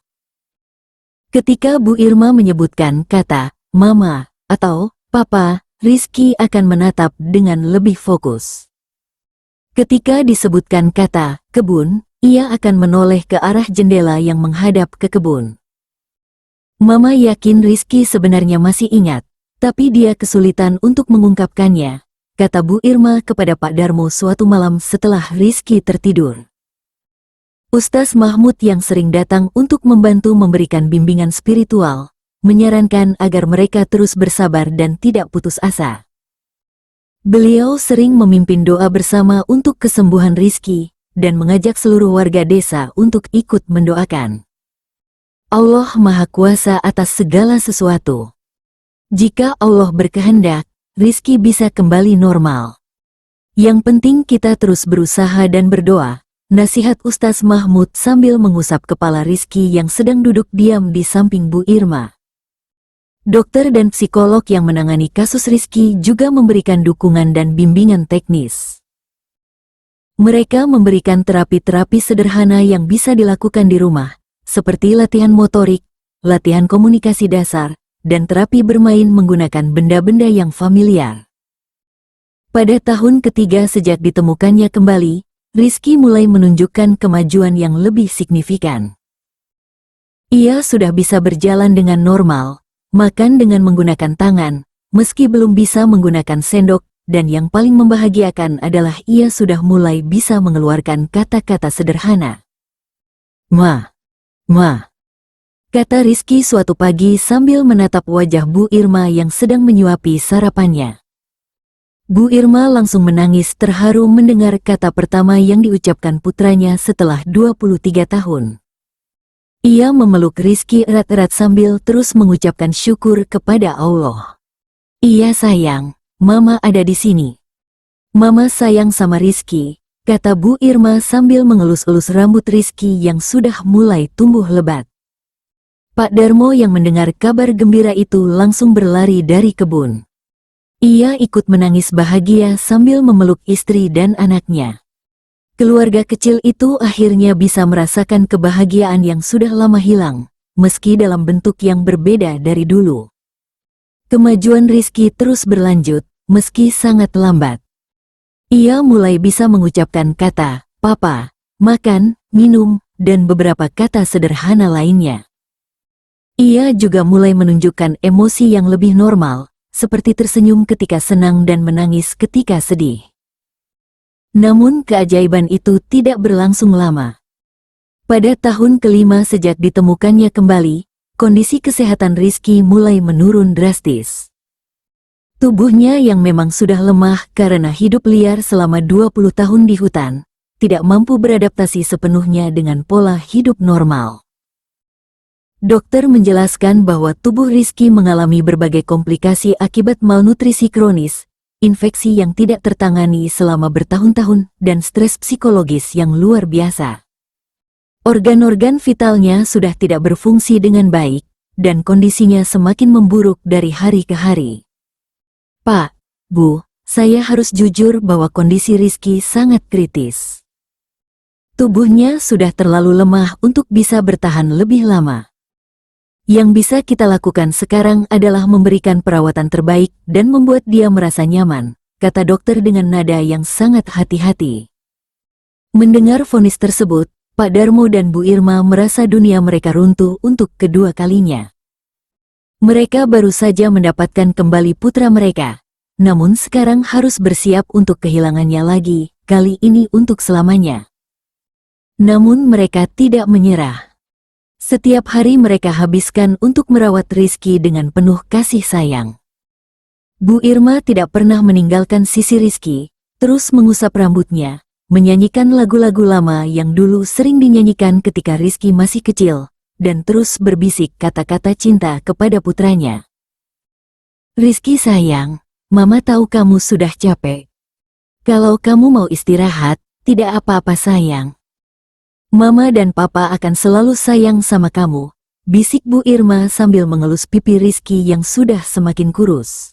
Ketika Bu Irma menyebutkan kata Mama atau Papa, Rizky akan menatap dengan lebih fokus. Ketika disebutkan kata kebun, ia akan menoleh ke arah jendela yang menghadap ke kebun. Mama yakin Rizky sebenarnya masih ingat, tapi dia kesulitan untuk mengungkapkannya, kata Bu Irma kepada Pak Darmo suatu malam setelah Rizky tertidur. Ustaz Mahmud yang sering datang untuk membantu memberikan bimbingan spiritual, menyarankan agar mereka terus bersabar dan tidak putus asa. Beliau sering memimpin doa bersama untuk kesembuhan Rizky, dan mengajak seluruh warga desa untuk ikut mendoakan. Allah Maha Kuasa atas segala sesuatu. Jika Allah berkehendak, Rizky bisa kembali normal. Yang penting kita terus berusaha dan berdoa, nasihat Ustaz Mahmud sambil mengusap kepala Rizky yang sedang duduk diam di samping Bu Irma. Dokter dan psikolog yang menangani kasus Rizky juga memberikan dukungan dan bimbingan teknis. Mereka memberikan terapi-terapi sederhana yang bisa dilakukan di rumah, seperti latihan motorik, latihan komunikasi dasar, dan terapi bermain menggunakan benda-benda yang familiar. Pada tahun ketiga sejak ditemukannya kembali, Rizky mulai menunjukkan kemajuan yang lebih signifikan. Ia sudah bisa berjalan dengan normal, makan dengan menggunakan tangan, meski belum bisa menggunakan sendok, dan yang paling membahagiakan adalah ia sudah mulai bisa mengeluarkan kata-kata sederhana. Ma, kata Rizky suatu pagi sambil menatap wajah Bu Irma yang sedang menyuapi sarapannya. Bu Irma langsung menangis terharu mendengar kata pertama yang diucapkan putranya setelah 23 tahun. Ia memeluk Rizky erat-erat sambil terus mengucapkan syukur kepada Allah. Iya sayang, Mama ada di sini. Mama sayang sama Rizky, kata Bu Irma sambil mengelus-elus rambut Rizky yang sudah mulai tumbuh lebat. Pak Darmo yang mendengar kabar gembira itu langsung berlari dari kebun. Ia ikut menangis bahagia sambil memeluk istri dan anaknya. Keluarga kecil itu akhirnya bisa merasakan kebahagiaan yang sudah lama hilang, meski dalam bentuk yang berbeda dari dulu. Kemajuan Rizky terus berlanjut, meski sangat lambat. Ia mulai bisa mengucapkan kata, papa, makan, minum, dan beberapa kata sederhana lainnya. Ia juga mulai menunjukkan emosi yang lebih normal, seperti tersenyum ketika senang dan menangis ketika sedih. Namun keajaiban itu tidak berlangsung lama. Pada tahun kelima sejak ditemukannya kembali, kondisi kesehatan Rizky mulai menurun drastis. Tubuhnya yang memang sudah lemah karena hidup liar selama 20 tahun di hutan, tidak mampu beradaptasi sepenuhnya dengan pola hidup normal. Dokter menjelaskan bahwa tubuh Rizky mengalami berbagai komplikasi akibat malnutrisi kronis, infeksi yang tidak tertangani selama bertahun-tahun, dan stres psikologis yang luar biasa. Organ-organ vitalnya sudah tidak berfungsi dengan baik, dan kondisinya semakin memburuk dari hari ke hari. Pak, Bu, saya harus jujur bahwa kondisi Rizky sangat kritis. Tubuhnya sudah terlalu lemah untuk bisa bertahan lebih lama. Yang bisa kita lakukan sekarang adalah memberikan perawatan terbaik dan membuat dia merasa nyaman, kata dokter dengan nada yang sangat hati-hati. Mendengar vonis tersebut, Pak Darmo dan Bu Irma merasa dunia mereka runtuh untuk kedua kalinya. Mereka baru saja mendapatkan kembali putra mereka, namun sekarang harus bersiap untuk kehilangannya lagi, kali ini untuk selamanya. Namun mereka tidak menyerah. Setiap hari mereka habiskan untuk merawat Rizky dengan penuh kasih sayang. Bu Irma tidak pernah meninggalkan sisi Rizky, terus mengusap rambutnya, menyanyikan lagu-lagu lama yang dulu sering dinyanyikan ketika Rizky masih kecil, dan terus berbisik kata-kata cinta kepada putranya. Rizky sayang, Mama tahu kamu sudah capek. Kalau kamu mau istirahat, tidak apa-apa sayang. Mama dan Papa akan selalu sayang sama kamu, bisik Bu Irma sambil mengelus pipi Rizky yang sudah semakin kurus.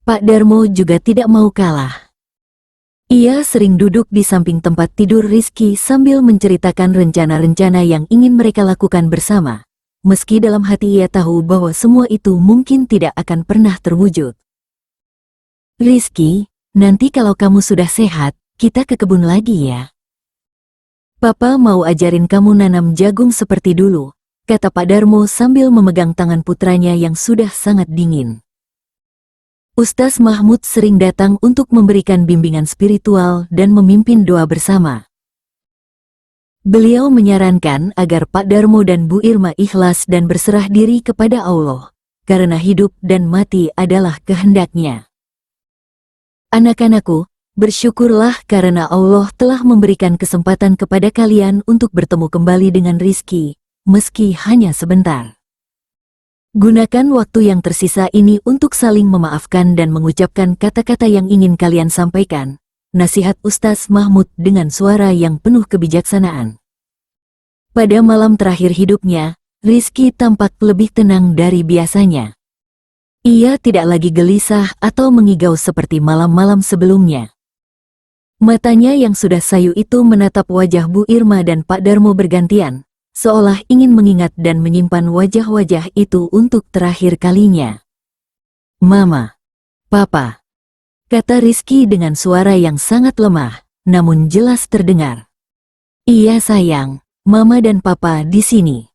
Pak Darmo juga tidak mau kalah. Ia sering duduk di samping tempat tidur Rizky sambil menceritakan rencana-rencana yang ingin mereka lakukan bersama, meski dalam hati ia tahu bahwa semua itu mungkin tidak akan pernah terwujud. Rizky, nanti kalau kamu sudah sehat, kita ke kebun lagi ya. Papa mau ajarin kamu nanam jagung seperti dulu, kata Pak Darmo sambil memegang tangan putranya yang sudah sangat dingin. Ustaz Mahmud sering datang untuk memberikan bimbingan spiritual dan memimpin doa bersama. Beliau menyarankan agar Pak Darmo dan Bu Irma ikhlas dan berserah diri kepada Allah, karena hidup dan mati adalah kehendak-Nya. Anak-anakku, bersyukurlah karena Allah telah memberikan kesempatan kepada kalian untuk bertemu kembali dengan rizki, meski hanya sebentar. Gunakan waktu yang tersisa ini untuk saling memaafkan dan mengucapkan kata-kata yang ingin kalian sampaikan, nasihat Ustaz Mahmud dengan suara yang penuh kebijaksanaan. Pada malam terakhir hidupnya, Rizky tampak lebih tenang dari biasanya. Ia tidak lagi gelisah atau mengigau seperti malam-malam sebelumnya. Matanya yang sudah sayu itu menatap wajah Bu Irma dan Pak Darmo bergantian, seolah ingin mengingat dan menyimpan wajah-wajah itu untuk terakhir kalinya. "Mama, Papa," kata Rizky dengan suara yang sangat lemah, namun jelas terdengar. "Iya sayang, Mama dan Papa di sini."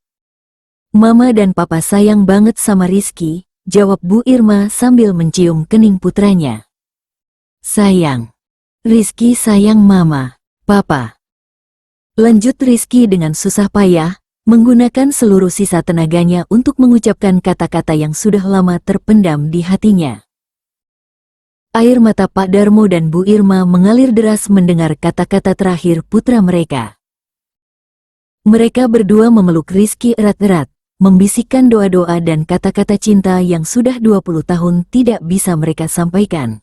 "Mama dan Papa sayang banget sama Rizky," jawab Bu Irma sambil mencium kening putranya. "Sayang. Rizky sayang Mama, Papa." Lanjut Rizky dengan susah payah, menggunakan seluruh sisa tenaganya untuk mengucapkan kata-kata yang sudah lama terpendam di hatinya. Air mata Pak Darmo dan Bu Irma mengalir deras mendengar kata-kata terakhir putra mereka. Mereka berdua memeluk Rizky erat-erat, membisikkan doa-doa dan kata-kata cinta yang sudah 20 tahun tidak bisa mereka sampaikan.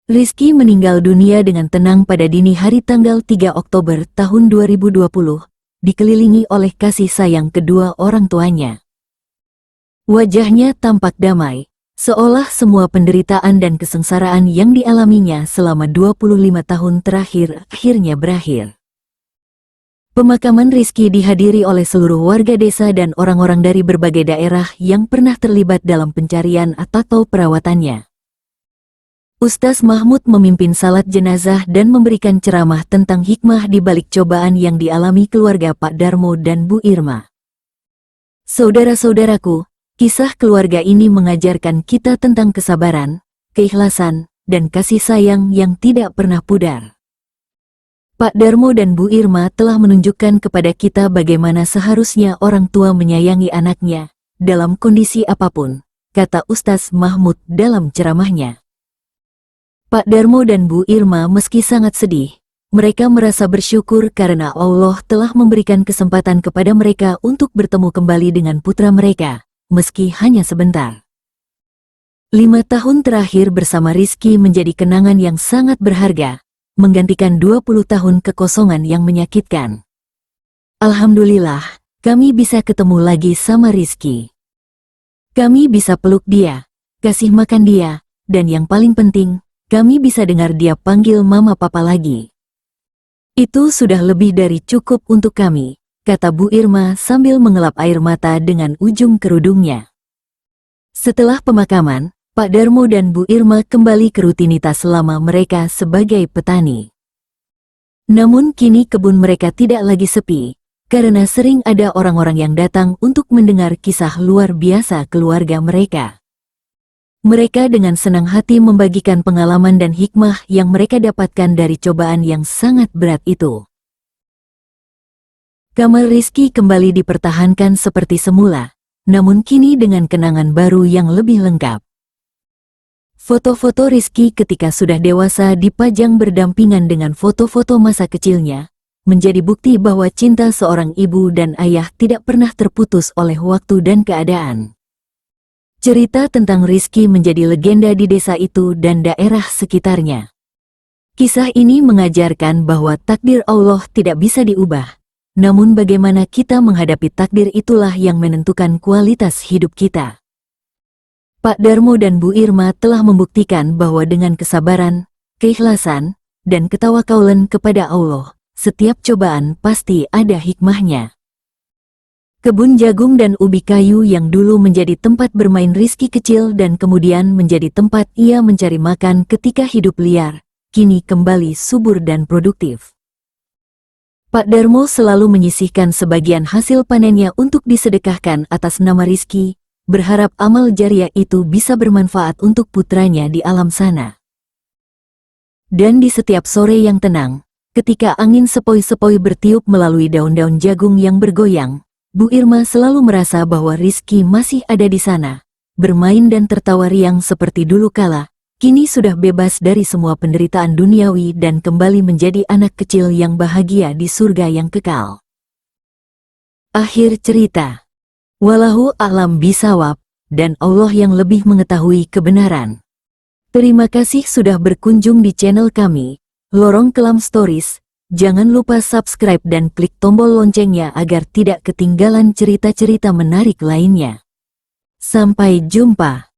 Rizky meninggal dunia dengan tenang pada dini hari tanggal 3 Oktober tahun 2020, dikelilingi oleh kasih sayang kedua orang tuanya. Wajahnya tampak damai, seolah semua penderitaan dan kesengsaraan yang dialaminya selama 25 tahun terakhir akhirnya berakhir. Pemakaman Rizky dihadiri oleh seluruh warga desa dan orang-orang dari berbagai daerah yang pernah terlibat dalam pencarian atau perawatannya. Ustaz Mahmud memimpin salat jenazah dan memberikan ceramah tentang hikmah di balik cobaan yang dialami keluarga Pak Darmo dan Bu Irma. Saudara-saudaraku, kisah keluarga ini mengajarkan kita tentang kesabaran, keikhlasan, dan kasih sayang yang tidak pernah pudar. Pak Darmo dan Bu Irma telah menunjukkan kepada kita bagaimana seharusnya orang tua menyayangi anaknya, dalam kondisi apapun, kata Ustaz Mahmud dalam ceramahnya. Pak Darmo dan Bu Irma meski sangat sedih, mereka merasa bersyukur karena Allah telah memberikan kesempatan kepada mereka untuk bertemu kembali dengan putra mereka, meski hanya sebentar. 5 tahun terakhir bersama Rizky menjadi kenangan yang sangat berharga, menggantikan 20 tahun kekosongan yang menyakitkan. Alhamdulillah, kami bisa ketemu lagi sama Rizky. Kami bisa peluk dia, kasih makan dia, dan yang paling penting, kami bisa dengar dia panggil Mama Papa lagi. Itu sudah lebih dari cukup untuk kami, kata Bu Irma sambil mengelap air mata dengan ujung kerudungnya. Setelah pemakaman, Pak Darmo dan Bu Irma kembali ke rutinitas selama mereka sebagai petani. Namun kini kebun mereka tidak lagi sepi, karena sering ada orang-orang yang datang untuk mendengar kisah luar biasa keluarga mereka. Mereka dengan senang hati membagikan pengalaman dan hikmah yang mereka dapatkan dari cobaan yang sangat berat itu. Kamar Rizky kembali dipertahankan seperti semula, namun kini dengan kenangan baru yang lebih lengkap. Foto-foto Rizky ketika sudah dewasa dipajang berdampingan dengan foto-foto masa kecilnya, menjadi bukti bahwa cinta seorang ibu dan ayah tidak pernah terputus oleh waktu dan keadaan. Cerita tentang Rizky menjadi legenda di desa itu dan daerah sekitarnya. Kisah ini mengajarkan bahwa takdir Allah tidak bisa diubah, namun bagaimana kita menghadapi takdir itulah yang menentukan kualitas hidup kita. Pak Darmo dan Bu Irma telah membuktikan bahwa dengan kesabaran, keikhlasan, dan ketawakalan kepada Allah, setiap cobaan pasti ada hikmahnya. Kebun jagung dan ubi kayu yang dulu menjadi tempat bermain Rizky kecil dan kemudian menjadi tempat ia mencari makan ketika hidup liar, kini kembali subur dan produktif. Pak Darmo selalu menyisihkan sebagian hasil panennya untuk disedekahkan atas nama Rizky, berharap amal jariah itu bisa bermanfaat untuk putranya di alam sana. Dan di setiap sore yang tenang, ketika angin sepoi-sepoi bertiup melalui daun-daun jagung yang bergoyang, Bu Irma selalu merasa bahwa Rizky masih ada di sana, bermain dan tertawa riang seperti dulu kala. Kini sudah bebas dari semua penderitaan duniawi dan kembali menjadi anak kecil yang bahagia di surga yang kekal. Akhir cerita. Wallahu a'lam bishawab, dan Allah yang lebih mengetahui kebenaran. Terima kasih sudah berkunjung di channel kami, Lorong Kelam Stories. Jangan lupa subscribe dan klik tombol loncengnya agar tidak ketinggalan cerita-cerita menarik lainnya. Sampai jumpa.